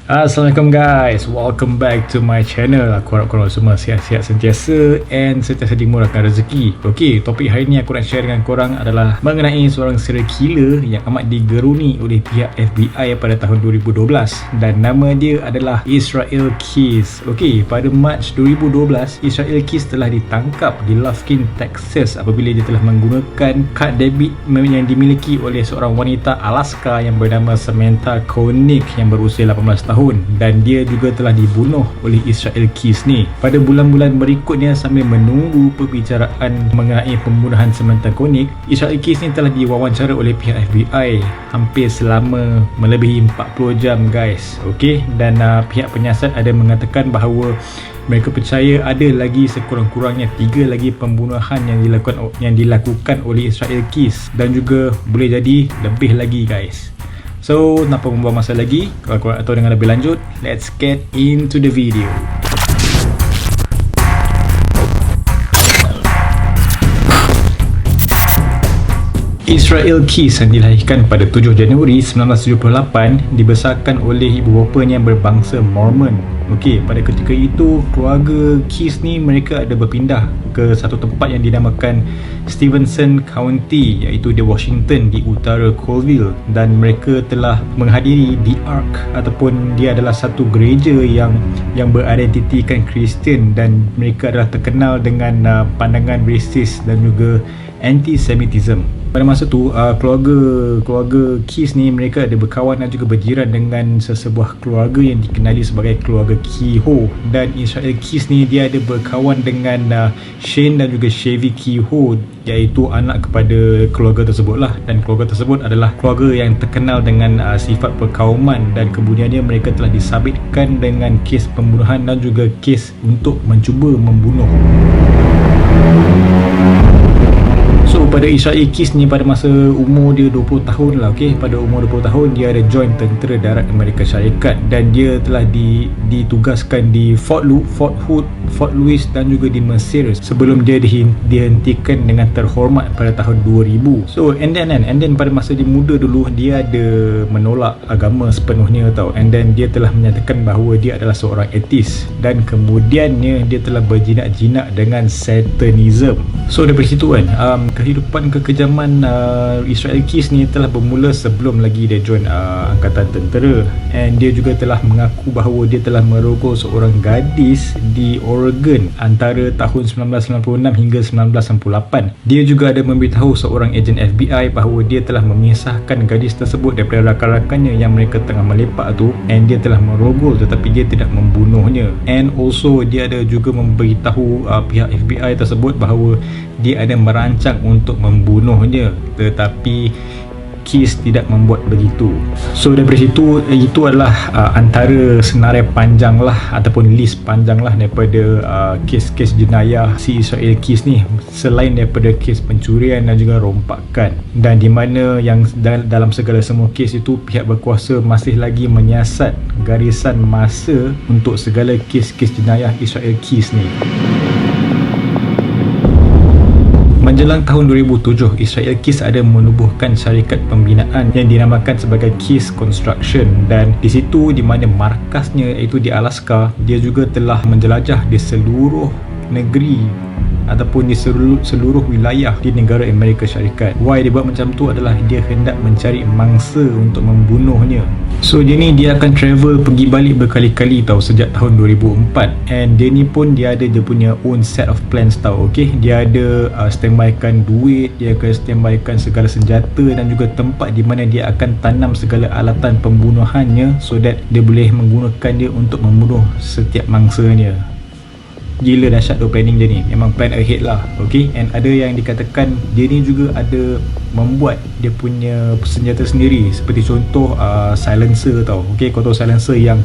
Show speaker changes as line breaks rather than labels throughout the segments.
Assalamualaikum guys, welcome back to my channel. Aku harap korang semua sihat-sihat sentiasa and sentiasa dimurahkan rezeki. Ok, topik hari ni aku nak share dengan korang adalah mengenai seorang serial killer yang amat digeruni oleh pihak FBI pada tahun 2012 dan nama dia adalah Israel Keyes. Ok, pada Mac 2012, Israel Keyes telah ditangkap di Lufkin, Texas apabila dia telah menggunakan kad debit yang dimiliki oleh seorang wanita Alaska yang bernama Samantha Koenig yang berusia 18 tahun, dan dia juga telah dibunuh oleh Israel Keyes ni. Pada bulan-bulan berikutnya, sambil menunggu perbicaraan mengenai pembunuhan Samantha Koenig, Israel Keyes ni telah diwawancara oleh pihak FBI hampir selama melebihi 40 jam guys. Okey, dan pihak penyiasat ada mengatakan bahawa mereka percaya ada lagi sekurang-kurangnya 3 lagi pembunuhan yang dilakukan oleh Israel Keyes, dan juga boleh jadi lebih lagi guys. So, tanpa membuang masa lagi, kalau korang tahu dengan lebih lanjut, let's get into the video. Israel Keyes yang dilahirkan pada 7 Januari 1978 dibesarkan oleh ibu bapanya yang berbangsa Mormon. Okey, pada ketika itu keluarga Keyes ni mereka ada berpindah ke satu tempat yang dinamakan Stevenson County, iaitu di Washington di utara Colville, dan mereka telah menghadiri The Ark ataupun dia adalah satu gereja yang beridentitikan Kristian, dan mereka adalah terkenal dengan pandangan rasis dan juga anti-Semitism. Pada masa tu keluarga Keyes ni mereka ada berkawan dan juga berjiran dengan sesebuah keluarga yang dikenali sebagai keluarga Kehoe, dan Israel Keyes ni dia ada berkawan dengan Shane dan juga Chevy Kehoe, iaitu anak kepada keluarga tersebut lah, dan keluarga tersebut adalah keluarga yang terkenal dengan sifat perkauman, dan kemudiannya mereka telah disabitkan dengan kes pembunuhan dan juga kes untuk mencuba membunuh. So pada Israel Keyes ni pada masa umur dia 20 tahun lah, okay? Pada umur 20 tahun dia ada join tentera darat Amerika Syarikat, dan dia telah ditugaskan di Fort Hood, Fort Louis dan juga di Mesir sebelum dia dihentikan dengan terhormat pada tahun 2000. So and then pada masa dia muda dulu dia ada menolak agama sepenuhnya tau, and then dia telah menyatakan bahawa dia adalah seorang atheist, dan kemudiannya dia telah berjinak-jinak dengan Satanism. So daripada situ kan kehidupan kekejaman Israel Keyes ni telah bermula sebelum lagi dia join angkatan tentera, and dia juga telah mengaku bahawa dia telah merogol seorang gadis di Oregon antara tahun 1996 hingga 1998. Dia juga ada memberitahu seorang ejen FBI bahawa dia telah memisahkan gadis tersebut daripada rakan-rakannya yang mereka tengah melepak tu, and dia telah merogol tetapi dia tidak membunuhnya. And also dia ada juga memberitahu pihak FBI tersebut bahawa dia ada merancang untuk membunuhnya, tetapi Keyes tidak membuat begitu. So daripada situ, itu adalah antara senarai panjang lah ataupun list panjang lah daripada kes-kes jenayah si Israel Keyes ni, selain daripada kes pencurian dan juga rompakan, dan di mana yang dalam segala semua kes itu pihak berkuasa masih lagi menyiasat garisan masa untuk segala kes-kes jenayah Israel Keyes ni. Menjelang tahun 2007, Israel Keyes ada menubuhkan syarikat pembinaan yang dinamakan sebagai Keyes Construction, dan di situ di mana markasnya iaitu di Alaska, dia juga telah menjelajah di seluruh negeri ataupun di seluruh wilayah di negara Amerika Syarikat. Why dia buat macam tu adalah dia hendak mencari mangsa untuk membunuhnya. So dia akan travel pergi balik berkali-kali tau sejak tahun 2004, and dia ada dia punya own set of plans tau. Okay, dia ada standbykan duit, dia akan standbykan segala senjata dan juga tempat di mana dia akan tanam segala alatan pembunuhannya, so that dia boleh menggunakan dia untuk membunuh setiap mangsanya. Gila dahsyat tu planning dia ni, memang plan ahead lah. Okay, and ada yang dikatakan dia ni juga ada membuat dia punya senjata sendiri, seperti contoh silencer tau. Okay, kau tahu silencer yang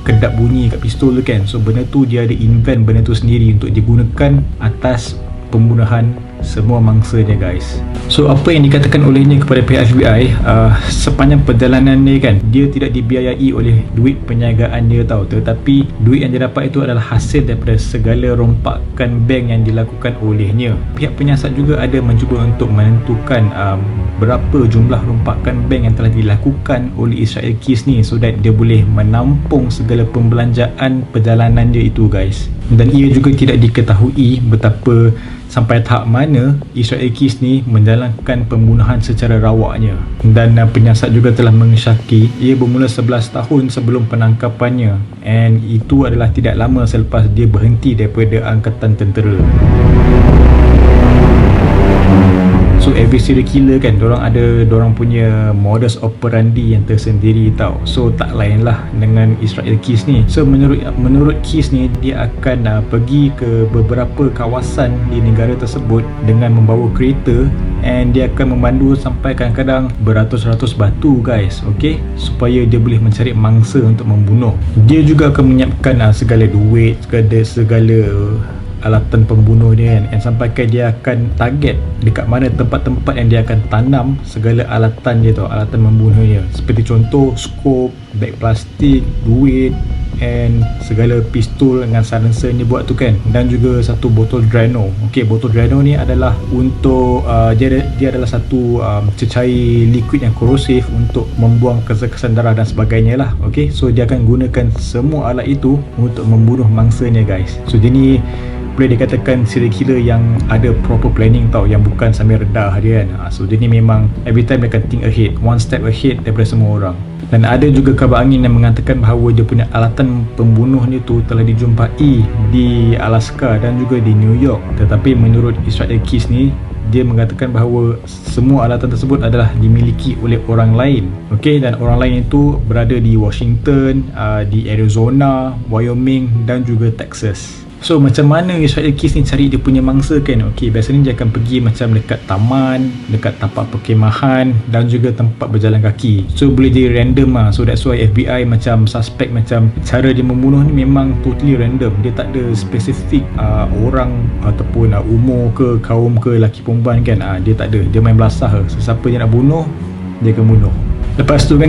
kedap bunyi kat pistol tu kan. So benda tu dia ada invent benda tu sendiri untuk digunakan atas pembunuhan semua mangsanya guys. So apa yang dikatakan olehnya kepada pihak FBI, sepanjang perjalanan dia kan, dia tidak dibiayai oleh duit perniagaan dia tau, tetapi duit yang dia dapat itu adalah hasil daripada segala rompakan bank yang dilakukan olehnya. Pihak penyiasat juga ada mencuba untuk menentukan berapa jumlah rompakan bank yang telah dilakukan oleh Israel Keys ni, so that dia boleh menampung segala pembelanjaan perjalanan dia itu guys. Dan ia juga tidak diketahui betapa sampai tahap mana Israel Keys ni menjalankan pembunuhan secara rawaknya. Dan penyiasat juga telah mengesyaki ia bermula 11 tahun sebelum penangkapannya, and itu adalah tidak lama selepas dia berhenti daripada angkatan tentera. So every serial killer kan, dorang punya modus operandi yang tersendiri tau. So tak lain lah dengan Israel Keys ni. So menurut Keys ni, dia akan pergi ke beberapa kawasan di negara tersebut dengan membawa kereta, and dia akan memandu sampai kadang-kadang beratus-ratus batu guys, okay, supaya dia boleh mencari mangsa untuk membunuh. Dia juga akan menyiapkan segala duit, segala alatan pembunuh dia kan, and sampaikan dia akan target dekat mana tempat-tempat yang dia akan tanam segala alatan dia tau, alatan membunuh dia, seperti contoh skop, beg plastik, duit, and segala pistol dengan silencer ni buat tu kan, dan juga satu botol Drano. Okay, botol Drano ni adalah untuk dia adalah satu cecair liquid yang korosif untuk membuang kesan-kesan darah dan sebagainya lah. Okay, so dia akan gunakan semua alat itu untuk membunuh mangsanya guys. So dia ni boleh dikatakan serial killer yang ada proper planning tau, yang bukan sambil redah dia kan. So dia ni memang every time dia akan think ahead, one step ahead daripada semua orang. Dan ada juga kabar angin yang mengatakan bahawa dia punya alatan pembunuh ni tu telah dijumpai di Alaska dan juga di New York. Tetapi menurut Israel Keys ni, dia mengatakan bahawa semua alatan tersebut adalah dimiliki oleh orang lain. Okay, dan orang lain itu berada di Washington, di Arizona, Wyoming dan juga Texas. So macam mana Israel Keys ni cari dia punya mangsa kan? Okay, biasanya dia akan pergi macam dekat taman, dekat tempat perkemahan dan juga tempat berjalan kaki. So boleh jadi random lah. So that's why FBI macam suspect macam cara dia membunuh ni memang totally random. Dia tak ada spesifik orang ataupun umur ke, kaum ke, lelaki perempuan kan. Dia tak ada. Dia main belasah lah. Sesiapa dia nak bunuh, dia akan bunuh. Lepas tu kan,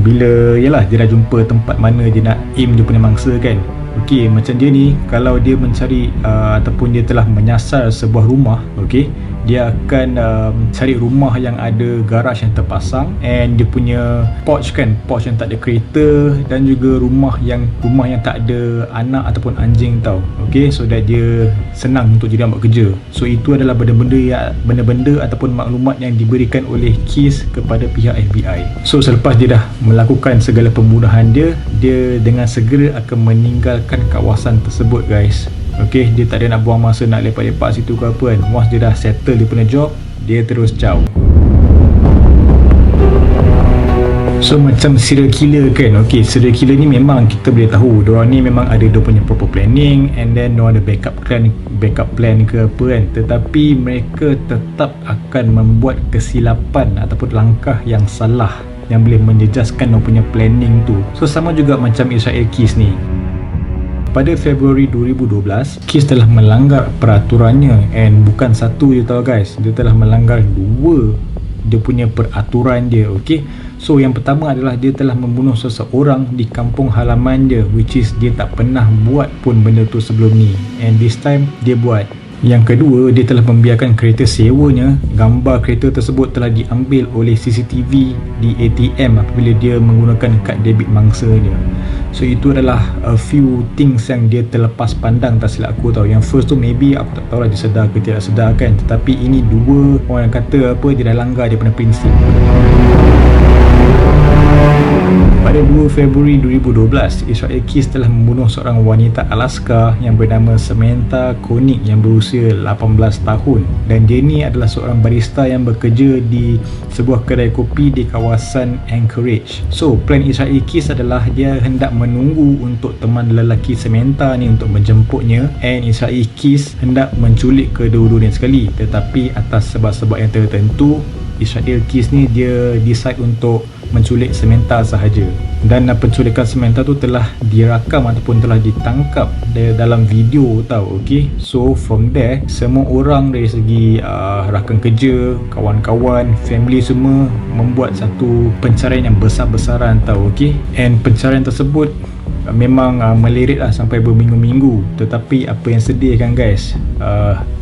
bila yalah dia dah jumpa tempat mana dia nak aim dia punya mangsa kan. Okey, macam dia ni, kalau dia mencari ataupun dia telah menyasar sebuah rumah, okey, dia akan cari rumah yang ada garaj yang terpasang, and dia punya porch kan, porch yang tak ada kereta, dan juga rumah yang tak ada anak ataupun anjing tau. Okey, so that dia senang untuk dia buat kerja. So itu adalah benda-benda ataupun maklumat yang diberikan oleh Keys kepada pihak FBI. So selepas dia dah melakukan segala pembunuhan dia dengan segera akan meninggalkan kawasan tersebut guys. Okay, dia tak ada nak buang masa nak lepak-lepak situ ke apa kan. Once dia dah settle dia punya job, dia terus jauh. So macam serial killer kan. Okay, serial killer ni memang kita boleh tahu diorang ni memang ada dia punya proper planning, and then diorang ada backup plan ke apa kan. Tetapi mereka tetap akan membuat kesilapan ataupun langkah yang salah yang boleh menjejaskan diorang punya planning tu. So sama juga macam Israel Keys ni. Pada Februari 2012, Keys telah melanggar peraturannya, and bukan satu je tau guys, dia telah melanggar dua dia punya peraturan dia. Okay, so yang pertama adalah dia telah membunuh seseorang di kampung halaman dia, which is dia tak pernah buat pun benda tu sebelum ni, and this time dia buat. Yang kedua, dia telah membiarkan kereta sewanya, gambar kereta tersebut telah diambil oleh CCTV di ATM apabila dia menggunakan kad debit mangsanya. So itu adalah a few things yang dia terlepas pandang, tak silap aku tau. Yang first tu maybe aku tak tahulah dia sedar ke tidak sedar kan, tetapi ini dua orang kata apa, dia dah langgar dia punya prinsip. Pada 2 Februari 2012, Israel Keys telah membunuh seorang wanita Alaska yang bernama Samantha Koenig yang berusia 18 tahun, dan dia ni adalah seorang barista yang bekerja di sebuah kedai kopi di kawasan Anchorage. So plan Israel Keys adalah dia hendak menunggu untuk teman lelaki Samantha ni untuk menjemputnya, and Israel Keys hendak menculik kedua-duanya sekali, tetapi atas sebab-sebab yang tertentu Israel Keys ni dia decide untuk menculik Samantha sahaja. Dan penculikan Samantha tu telah dirakam ataupun telah ditangkap dalam video tau. Okay, so from there semua orang dari segi rakan kerja, kawan-kawan, family semua membuat satu pencarian yang besar-besaran tau. Okay, and pencarian tersebut memang melirit lah sampai berminggu-minggu. Tetapi apa yang sedih kan guys,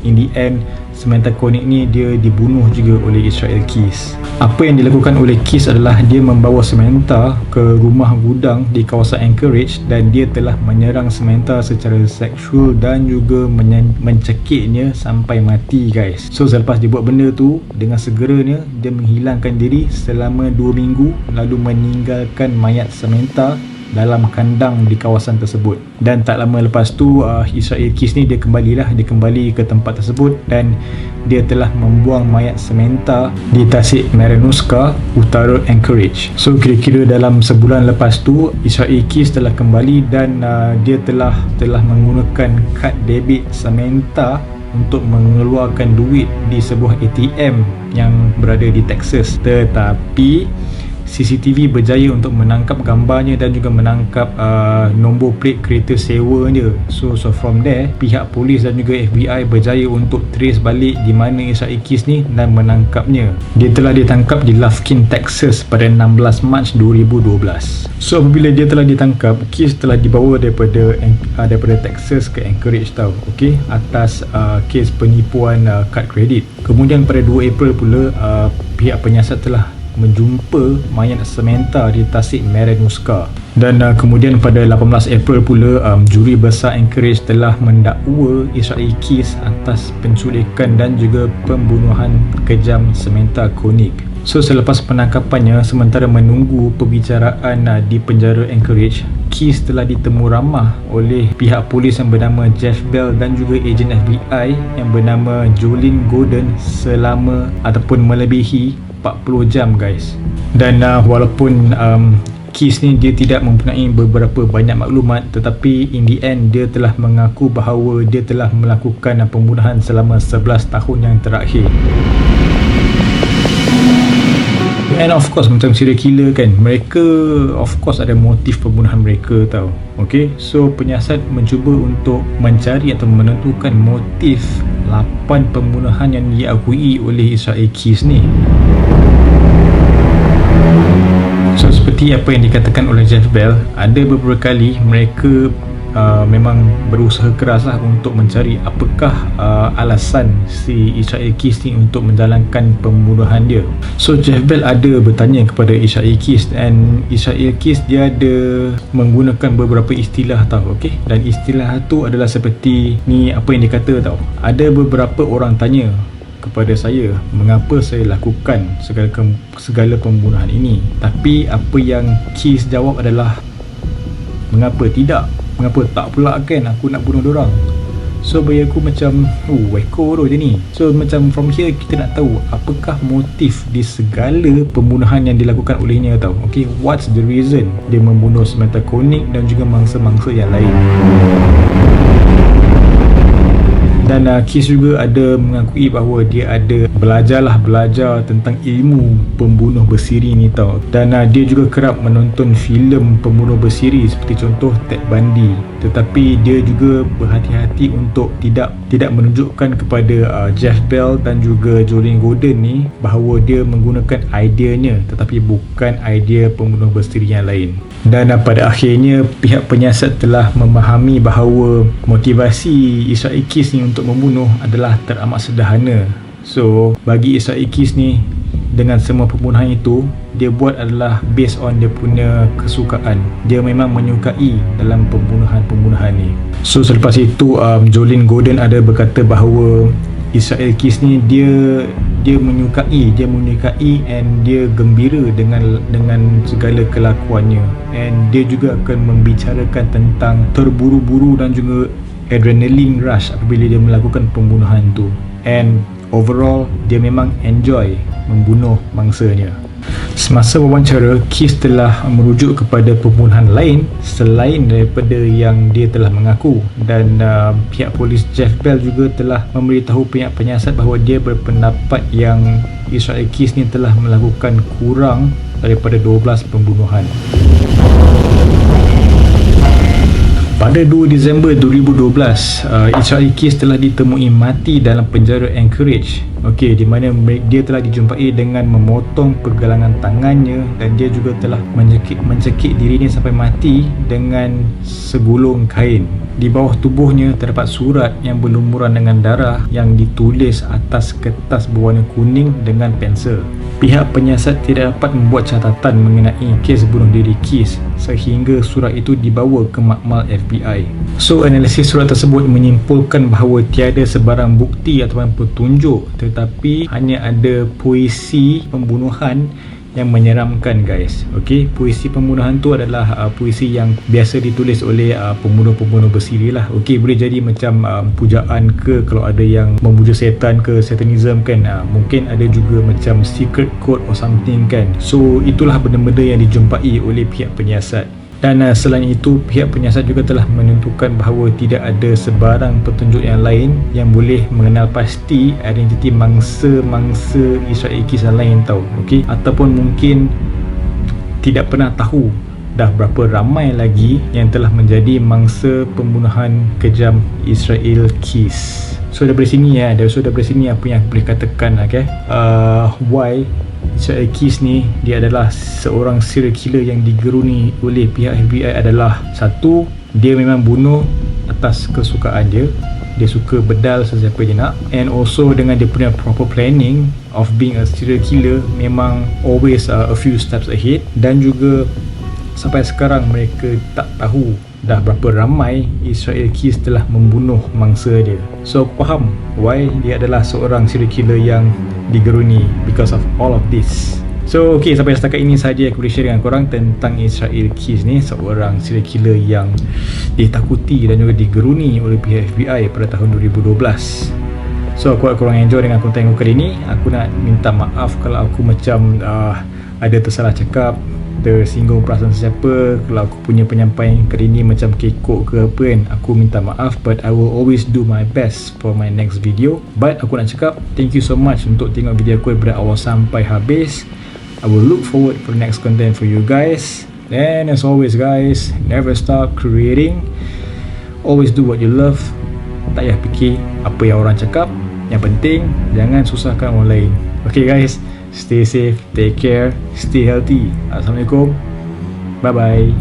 in the end Samantha Koenig ni dia dibunuh juga oleh Israel Keys. Apa yang dilakukan oleh Keys adalah dia membawa Samantha ke rumah gudang di kawasan Anchorage dan dia telah menyerang Samantha secara seksual dan juga mencekiknya sampai mati guys. So selepas dia buat benda tu, dengan segeranya dia menghilangkan diri selama 2 minggu lalu meninggalkan mayat Samantha dalam kandang di kawasan tersebut. Dan tak lama lepas tu Israel Keys ni dia kembali ke tempat tersebut dan dia telah membuang mayat Samantha di Tasik Maranuska, utara Anchorage. So kira-kira dalam sebulan lepas tu Israel Keys telah kembali dan dia telah menggunakan kad debit Samantha untuk mengeluarkan duit di sebuah ATM yang berada di Texas. Tetapi CCTV berjaya untuk menangkap gambarnya dan juga menangkap nombor plate kereta sewa dia. So from there pihak polis dan juga FBI berjaya untuk trace balik di mana Israel Keys ni dan menangkapnya. Dia telah ditangkap di Lufkin, Texas pada 16 Mac 2012. So apabila dia telah ditangkap, Keys telah dibawa daripada Texas ke Anchorage tau. Okay, atas kes penipuan kad kredit. Kemudian pada 2 April pula pihak penyiasat telah menjumpa mayat Samantha di Tasik Maranuska. Dan kemudian pada 18 April pula juri besar Anchorage telah mendakwa Israel Keys atas penculikan dan juga pembunuhan kejam Samantha Koenig. So selepas penangkapannya, sementara menunggu perbicaraan di penjara Anchorage, Keys telah ditemu ramah oleh pihak polis yang bernama Jeff Bell dan juga ejen FBI yang bernama Jolene Gordon selama ataupun melebihi 40 jam guys. Dan walaupun Keys ni dia tidak mempunyai beberapa banyak maklumat, tetapi in the end dia telah mengaku bahawa dia telah melakukan pembunuhan selama 11 tahun yang terakhir. And of course macam serial killer kan, mereka of course ada motif pembunuhan mereka tau. Okay, so penyiasat mencuba untuk mencari atau menentukan motif 8 pembunuhan yang diakui oleh Israel Keys ni. So seperti apa yang dikatakan oleh Jeff Bell, ada beberapa kali mereka memang berusaha keras lah untuk mencari apakah alasan si Israel Keys ni untuk menjalankan pembunuhan dia. So Jeff Bell ada bertanya kepada Israel Keys dan Israel Keys dia ada menggunakan beberapa istilah tau. Okay, dan istilah tu adalah seperti ni, apa yang dia kata tau, ada beberapa orang tanya kepada saya mengapa saya lakukan segala pembunuhan ini, tapi apa yang Keys jawab adalah mengapa tidak, mengapa tak pula kan aku nak bunuh dorang. So bagi aku macam weko tu je ni. So macam from here kita nak tahu apakah motif di segala pembunuhan yang dilakukan olehnya tau. Okay, what's the reason dia membunuh Samantha Koenig dan juga mangsa-mangsa yang lain. Dan Keys juga ada mengakui bahawa dia ada belajar tentang ilmu pembunuh bersiri ni tau. Dan dia juga kerap menonton filem pembunuh bersiri seperti contoh Ted Bundy. Tetapi dia juga berhati-hati untuk tidak menunjukkan kepada Jeff Bell dan juga Jolene Gordon ni bahawa dia menggunakan ideanya, tetapi bukan idea pembunuh bersiri yang lain. Dan pada akhirnya pihak penyiasat telah memahami bahawa motivasi Israel Keys ni untuk membunuh adalah teramat sederhana. So bagi Israel Keys ni, dengan semua pembunuhan itu dia buat adalah based on dia punya kesukaan. Dia memang menyukai dalam pembunuhan ni. So selepas itu Jolene Gordon ada berkata bahawa Israel Keys ni dia menyukai and dia gembira dengan segala kelakuannya, and dia juga akan membicarakan tentang terburu-buru dan juga adrenaline rush apabila dia melakukan pembunuhan tu, and overall dia memang enjoy membunuh mangsanya. Semasa wawancara, Keys telah merujuk kepada pembunuhan lain selain daripada yang dia telah mengaku, dan pihak polis Jeff Bell juga telah memberitahu pihak penyiasat bahawa dia berpendapat yang Israel Keys ni telah melakukan kurang daripada 12 pembunuhan. Pada 2 Disember 2012, Israel Keys telah ditemui mati dalam penjara Anchorage. Okey, di mana dia telah dijumpai dengan memotong pergelangan tangannya, dan dia juga telah mencekik dirinya sampai mati dengan segulung kain. Di bawah tubuhnya terdapat surat yang berlumuran dengan darah yang ditulis atas kertas berwarna kuning dengan pensel. Pihak penyiasat tidak dapat membuat catatan mengenai kes bunuh diri Keys sehingga surat itu dibawa ke makmal FBI. So, analisis surat tersebut menyimpulkan bahawa tiada sebarang bukti ataupun petunjuk, tetapi hanya ada puisi pembunuhan yang menyeramkan, guys. Okey, puisi pembunuhan tu adalah puisi yang biasa ditulis oleh pembunuh-pembunuh bersiri lah. Okey, boleh jadi macam pujaan ke, kalau ada yang memuja setan ke, satanism kan. Mungkin ada juga macam secret code or something kan. So, itulah benda-benda yang dijumpai oleh pihak penyiasat. Dan selain itu, pihak penyiasat juga telah menentukan bahawa tidak ada sebarang petunjuk yang lain yang boleh mengenal pasti identiti mangsa Israel Keys yang lain tau. Okey, ataupun mungkin tidak pernah tahu dah berapa ramai lagi yang telah menjadi mangsa pembunuhan kejam Israel Keys. So daripada sini apa yang boleh katakan, okay? Why Israel Keys ni dia adalah seorang serial killer yang digeruni oleh pihak FBI adalah, satu, dia memang bunuh atas kesukaan dia. Dia suka bedal sesiapa dia nak, and also dengan dia punya proper planning of being a serial killer, memang always a few steps ahead. Dan juga sampai sekarang mereka tak tahu dah berapa ramai Israel Keys telah membunuh mangsa dia. So faham why dia adalah seorang serial killer yang digeruni, because of all of this. So okay, sampai setakat ini sahaja aku boleh share dengan korang tentang Israel Keys ni, seorang serial killer yang ditakuti dan juga digeruni oleh pihak FBI pada tahun 2012. So aku harap korang enjoy dengan konten aku kali ni. Aku nak minta maaf kalau aku macam ada tersalah cakap, tersinggung perasaan sesiapa. Kalau aku punya penyampaian kali ni macam kekok ke apa kan, aku minta maaf, but I will always do my best for my next video. But aku nak cakap thank you so much untuk tengok video aku daripada awal sampai habis. I will look forward for the next content for you guys. And as always guys, never stop creating. Always do what you love. Tak payah fikir apa yang orang cakap. Yang penting jangan susahkan orang lain. Okay guys, stay safe, take care, stay healthy. Assalamualaikum, bye bye.